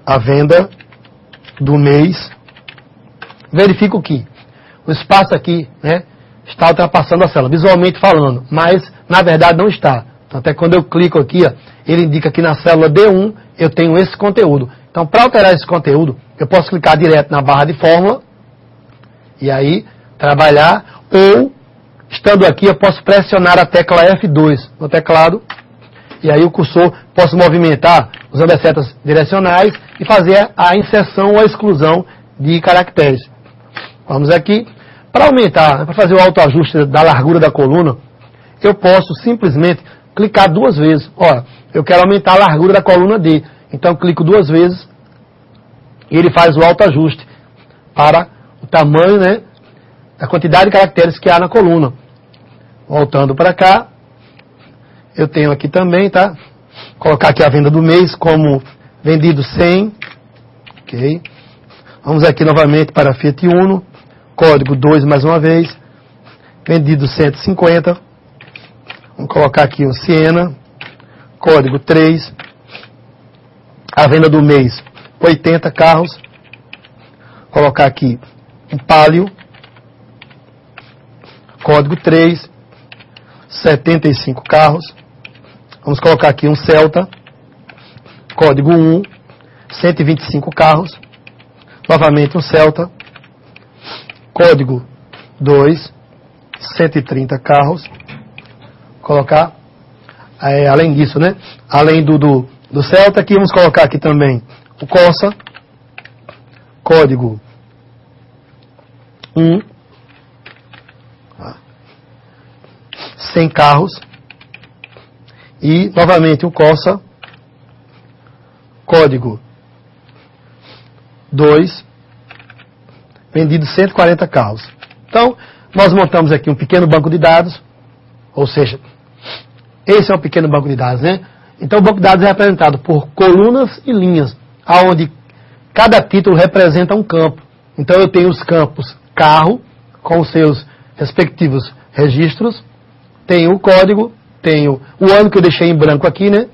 a venda do mês, verifico que o espaço aqui, né, está ultrapassando a célula, visualmente falando, mas na verdade não está. Então, até quando eu clico aqui, ó, ele indica que na célula D1 eu tenho esse conteúdo. Então, para alterar esse conteúdo, eu posso clicar direto na barra de fórmula e aí trabalhar, ou estando aqui eu posso pressionar a tecla F2 no teclado e aí o cursor posso movimentar usando as setas direcionais e fazer a inserção ou a exclusão de caracteres. Vamos aqui. Para aumentar, para fazer o autoajuste da largura da coluna, eu posso simplesmente clicar duas vezes. Ora, eu quero aumentar a largura da coluna D. Então, clico duas vezes e ele faz o autoajuste para o tamanho, né, da quantidade de caracteres que há na coluna. Voltando para cá, eu tenho aqui também, tá? Colocar aqui a venda do mês como vendido 100. Ok. Vamos aqui novamente para Fiat Uno. Código 2 mais uma vez. Vendido 150. Vamos colocar aqui o Siena. Código 3. A venda do mês 80 carros. Colocar aqui um Palio. Código 3. 75 carros. Vamos colocar aqui um Celta. Código 1. 125 carros. Novamente um Celta. Código 2, 130 carros. Colocar, além disso, né? Além do Celta, aqui vamos colocar aqui também o Corsa. Código 1, 100 carros. E, novamente, o Corsa. Código 2, vendido 140 carros. Então, nós montamos aqui um pequeno banco de dados, ou seja, esse é um pequeno banco de dados, né? Então, o banco de dados é representado por colunas e linhas, onde cada título representa um campo. Então, eu tenho os campos carro, com os seus respectivos registros, tenho o código, tenho o ano que eu deixei em branco aqui, né?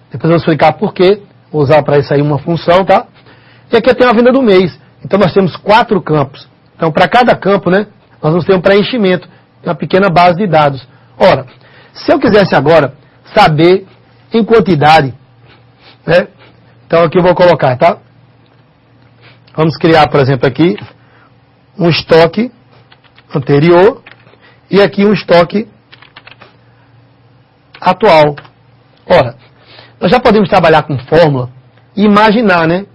Depois eu vou explicar por quê, vou usar para isso aí uma função, tá? E aqui eu tenho a venda do mês. Então nós temos 4 campos. Então para cada campo, né, nós vamos ter um preenchimento, uma pequena base de dados. Ora, se eu quisesse agora saber em quantidade, né, então aqui eu vou colocar, tá? Vamos criar, por exemplo, aqui um estoque anterior e aqui um estoque atual. Ora, nós já podemos trabalhar com fórmula e imaginar, né?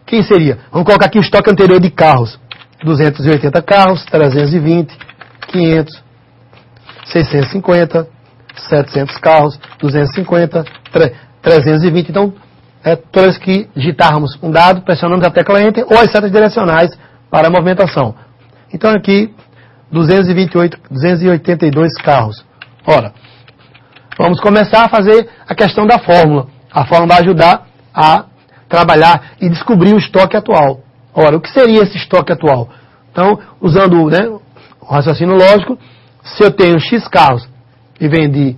Quem seria? Vamos colocar aqui o estoque anterior de carros. 280 carros, 320, 500, 650, 700 carros, 250, 320. Então, toda vez que digitarmos um dado, pressionamos a tecla Enter ou as setas direcionais para a movimentação. Então, aqui, 282 carros. Ora, vamos começar a fazer a questão da fórmula. A fórmula vai ajudar a trabalhar e descobrir o estoque atual. Ora, o que seria esse estoque atual? Então, usando, né, o raciocínio lógico, se eu tenho X carros e vendi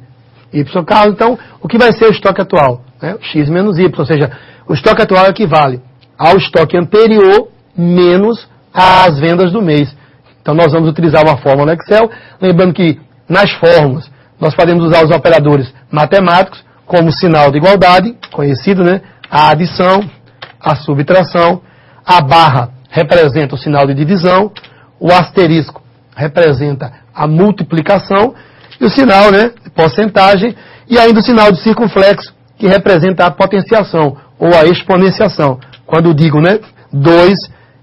Y carros, então o que vai ser o estoque atual? Né? X menos Y, ou seja, o estoque atual equivale ao estoque anterior menos as vendas do mês. Então nós vamos utilizar uma fórmula no Excel, lembrando que nas fórmulas nós podemos usar os operadores matemáticos como sinal de igualdade, conhecido, né? A adição, a subtração, a barra representa o sinal de divisão, o asterisco representa a multiplicação e o sinal, né, de porcentagem e ainda o sinal de circunflexo que representa a potenciação ou a exponenciação. Quando digo, né, 2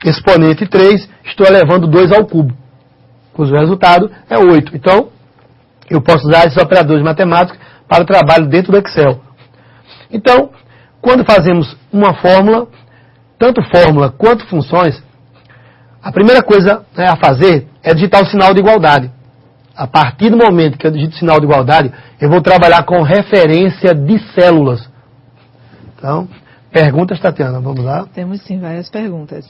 exponente 3, estou elevando 2 ao cubo, cujo resultado é 8. Então, eu posso usar esses operadores matemáticos para o trabalho dentro do Excel. Então, quando fazemos uma fórmula, tanto fórmula quanto funções, a primeira coisa, né, a fazer é digitar o sinal de igualdade. A partir do momento que eu digito o sinal de igualdade, eu vou trabalhar com referência de células. Então, perguntas, Tatiana, vamos lá? Temos sim várias perguntas.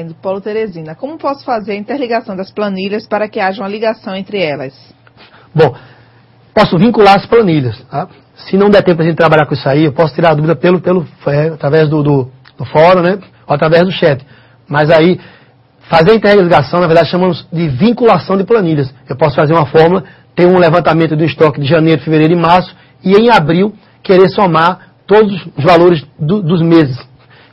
Do Paulo Teresina. Como posso fazer a interligação das planilhas para que haja uma ligação entre elas? Bom, posso vincular as planilhas. Tá? Se não der tempo a gente trabalhar com isso aí, eu posso tirar a dúvida através do fórum, né? Ou através do chat. Mas aí, fazer a interligação, na verdade, chamamos de vinculação de planilhas. Eu posso fazer uma fórmula, ter um levantamento do estoque de janeiro, fevereiro e março, e em abril querer somar todos os valores dos meses.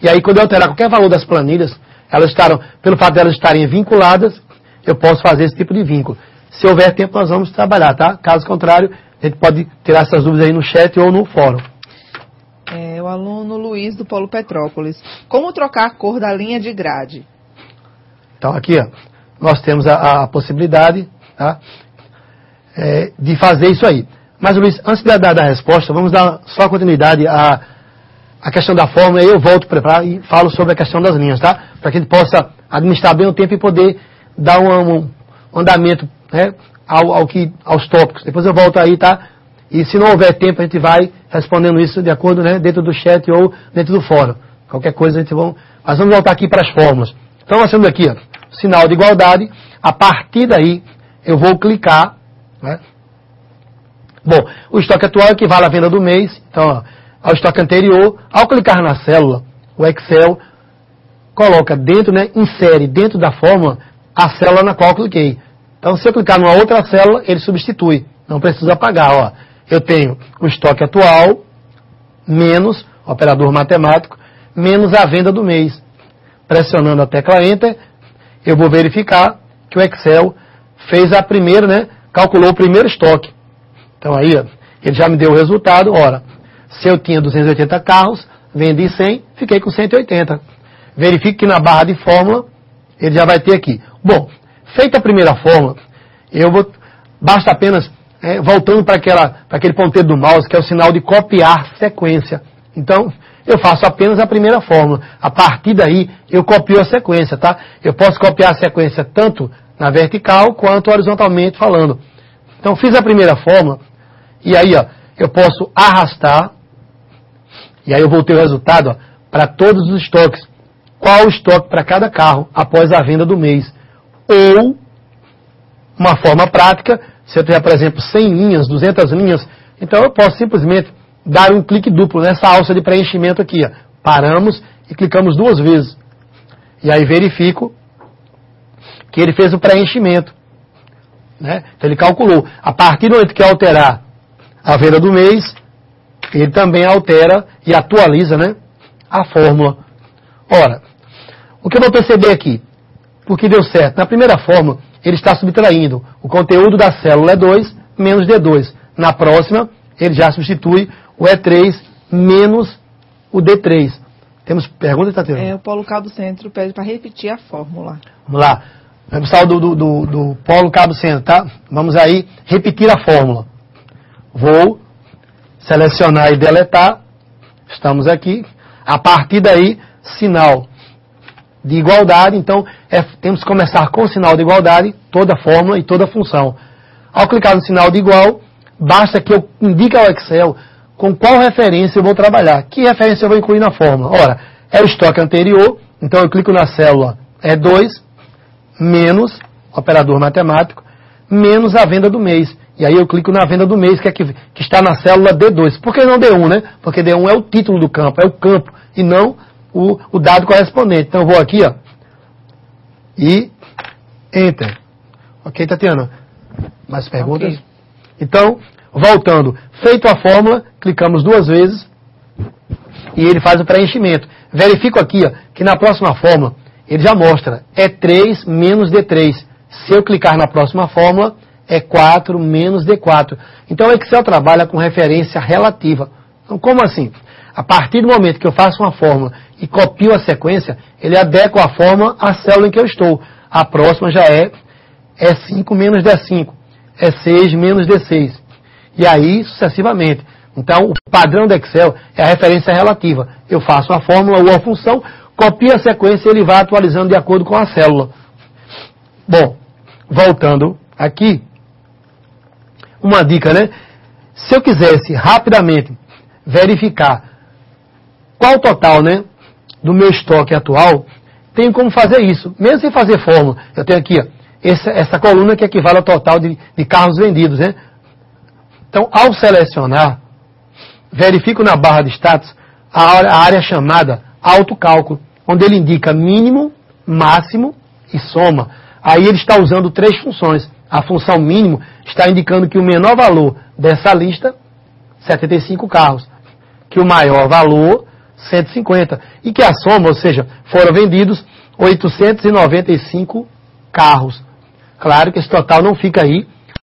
E aí, quando eu alterar qualquer valor das planilhas, elas estarão, pelo fato de elas estarem vinculadas, eu posso fazer esse tipo de vínculo. Se houver tempo, nós vamos trabalhar, tá? Caso contrário, a gente pode tirar essas dúvidas aí no chat ou no fórum. O aluno Luiz, do Polo Petrópolis. Como trocar a cor da linha de grade? Então, aqui, ó, nós temos a possibilidade, tá? De fazer isso aí. Mas, Luiz, antes de dar a resposta, vamos dar só continuidade à questão da fórmula, e eu volto para e falo sobre a questão das linhas, tá? Para que a gente possa administrar bem o tempo e poder dar um andamento, né, aos tópicos. Depois eu volto aí, tá? E se não houver tempo, a gente vai respondendo isso de acordo, né, dentro do chat ou dentro do fórum. Qualquer coisa a gente vai... Mas vamos voltar aqui para as fórmulas. Então, nós temos aqui, ó, sinal de igualdade. A partir daí, eu vou clicar, né? Bom, o estoque atual equivale à venda do mês. Então, ó, ao estoque anterior, ao clicar na célula, o Excel coloca dentro, né, insere dentro da fórmula a célula na qual eu cliquei. Então, se eu clicar numa outra célula, ele substitui. Não precisa apagar, ó. Eu tenho o estoque atual, menos, operador matemático, menos a venda do mês. Pressionando a tecla Enter, eu vou verificar que o Excel fez a primeira, né, calculou o primeiro estoque. Então aí, ó, ele já me deu o resultado. Ora, se eu tinha 280 carros, vendi 100, fiquei com 180. Verifique que na barra de fórmula, ele já vai ter aqui. Bom, feita a primeira fórmula, basta apenas, voltando para aquele ponteiro do mouse, que é o sinal de copiar sequência. Então, eu faço apenas a primeira fórmula. A partir daí, eu copio a sequência, tá? Eu posso copiar a sequência tanto na vertical quanto horizontalmente falando. Então, fiz a primeira fórmula, e aí, ó, eu posso arrastar, e aí eu vou ter o resultado para todos os estoques. Qual o estoque para cada carro após a venda do mês? Ou, uma forma prática, se eu tiver, por exemplo, 100 linhas, 200 linhas, então eu posso simplesmente dar um clique duplo nessa alça de preenchimento aqui. Ó. Paramos e clicamos 2 vezes. E aí verifico que ele fez o preenchimento. Né? Então ele calculou. A partir do momento que alterar a venda do mês, ele também altera e atualiza, né, a fórmula. Ora, o que eu vou perceber aqui? Porque deu certo. Na primeira fórmula, ele está subtraindo o conteúdo da célula E2 menos D2. Na próxima, ele já substitui o E3 menos o D3. Temos pergunta, Tatiana? O Polo Cabo Centro pede para repetir a fórmula. Vamos lá. Pessoal do Polo Cabo Centro, tá? Vamos aí repetir a fórmula. Vou selecionar e deletar. Estamos aqui. A partir daí, sinal de igualdade. Então, temos que começar com o sinal de igualdade, toda a fórmula e toda a função. Ao clicar no sinal de igual, basta que eu indique ao Excel com qual referência eu vou trabalhar. Que referência eu vou incluir na fórmula? Ora, é o estoque anterior. Então, eu clico na célula E2, menos, operador matemático, menos a venda do mês. E aí eu clico na venda do mês, que está na célula D2. Por que não D1, né? Porque D1 é o título do campo, é o campo, e não o dado correspondente. Então eu vou aqui, ó, e Enter. Ok, Tatiana? Mais perguntas? Okay. Então, voltando. Feito a fórmula, clicamos 2 vezes, e ele faz o preenchimento. Verifico aqui, ó, que na próxima fórmula, ele já mostra E3 menos D3. Se eu clicar na próxima fórmula, E4 menos D4. Então o Excel trabalha com referência relativa. Então como assim? A partir do momento que eu faço uma fórmula e copio a sequência, ele adequa a fórmula à célula em que eu estou. A próxima já é E5 menos D5. E6 menos D6. E aí sucessivamente. Então o padrão do Excel é a referência relativa. Eu faço a fórmula ou a função, copio a sequência e ele vai atualizando de acordo com a célula. Bom, voltando aqui, uma dica, né? Se eu quisesse rapidamente verificar qual o total, né, do meu estoque atual, tenho como fazer isso. Mesmo sem fazer fórmula, eu tenho aqui, ó, essa coluna que equivale ao total de carros vendidos, né? Então, ao selecionar, verifico na barra de status a área chamada autocálculo, onde ele indica mínimo, máximo e soma. Aí ele está usando 3 funções. A função mínimo está indicando que o menor valor dessa lista, 75 carros, que o maior valor, 150, e que a soma, ou seja, foram vendidos 895 carros. Claro que esse total não fica aí